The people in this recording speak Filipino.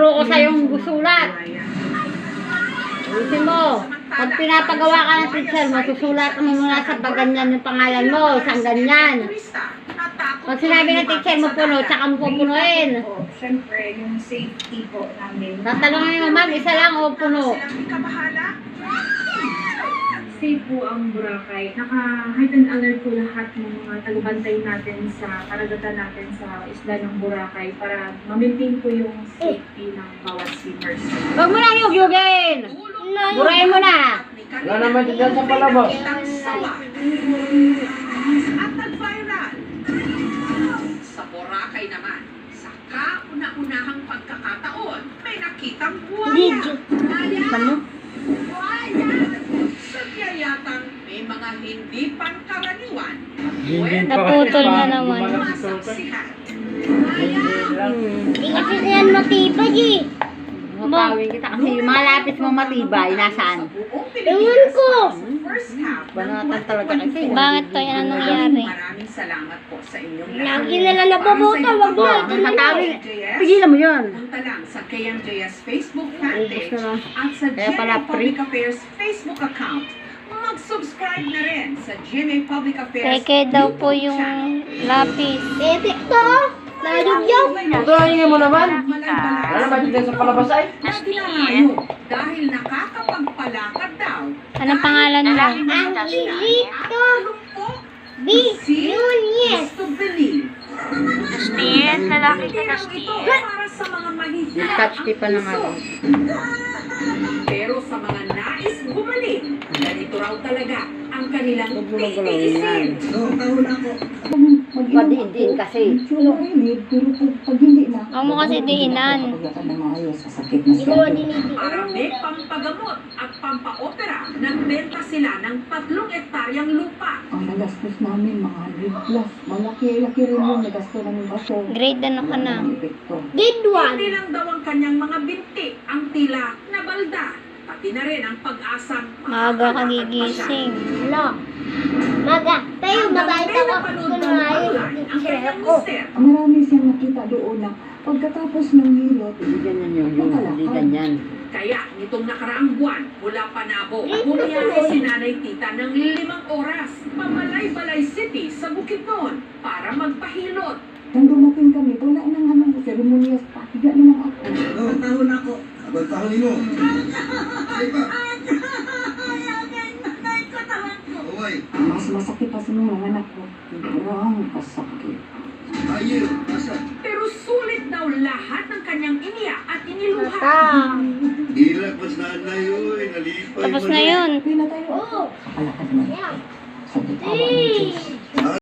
tinuro ko sa yung gusulat. Ulitin mo. Pag pinapagawa ka ng teacher mo, susulat mo muna sa pagganyan yung pangalan mo, isang ganyan. Pag sinabi ng teacher mo puno, tsaka mo pupunuin. Siyempre, yung safety po namin. Tatalungin mo, ma'am, isa lang o puno. Safe po ang Boracay. Naka-heightened alert po lahat ng mga tagbantay natin sa karagatan natin sa isla ng Boracay para ma-maintain po yung safety ng bawat swimmers. Huwag mo na yug-yugin. Burahin mo na. Wala naman dyan sa palabas. At nag-viral. Sa Boracay naman, sa kauna-unahang pagkakataon, may nakitang buhaya. Ano? Sadya yatang may mga hindi pangkaraniwan. Naputol na naman. Masaksihan. Hindi kasi yan matibay eh. Mapawin kita kasi yung mga lapis mo matibay, nasaan? Ewan ko. Banatan talaga kasi. Bakit to? Yan ang nangyari? Maraming salamat po sa inyong Lagi na lang napabuta. Wag mo. Ito na lang. Matawin. Pigilan mo yun. Punta lang sa KMJS Facebook Ubus fanpage na lang. at sa Kaya pala GMA Public Affairs Facebook account. Mag-subscribe na rin sa GMA Public Affairs Peke daw po YouTube yung channel. lapis. Epic to. Layog-yaw. Drawing mo naman. Malay-balay Wala naman dyan sa palabas ay. dahil nakakapagpalakad daw. Anong pangalan mo? Ang Ilito. B. See Nunez. is to believe. Justin, lalaki Hindi lang ito para sa mga mahihirap Touch ang pa naman. puso. Pero sa mga nais bumalik, ganito raw talaga ang kanilang Huwag mo magulawin yan. titiisin. Padiin kasi. Huwag mo kasi diinan. Para may pampagamot at pampaopera, nagbenta sila ng 3 hektaryang lupa. Ang nagastos namin, mga 100 plus. Malaki-laki rin yung nagastos namin baso. Grade ano ka na? Grade Hindi lang daw ang kanyang mga binti ang tila nabalda, pati na rin ang pag-asang Maaga ka gigising. Hello. Maga, tayo mabait ako. Kunwari, share ko. Marami siyang nakita doon na pagkatapos ng hilot, Hindi ganyan yun. Hindi ganyan. Kaya nitong nakaraang buwan, mula Panabo, bumiyahe si Nanay Tita ng 5 oras, Pamalay-Balay City sa Bukidnon para magpahilot. nang dumating kami, wala nang anong seremonyas, patiga na lang ako. Abang tahon ako. Abang tahon nino. Ay pa. Uy. Mas masakit pa sa mga anak ko. Sobrang kasakit. Ayaw. Asa. Pero sulit daw lahat ng kanyang iniyak at iniluha. Hilak mas nanay. Uy. Nalipay. Tapos na yun. Pila tayo. Oo. Sa palakad mo. Sa bitawa ng Diyos.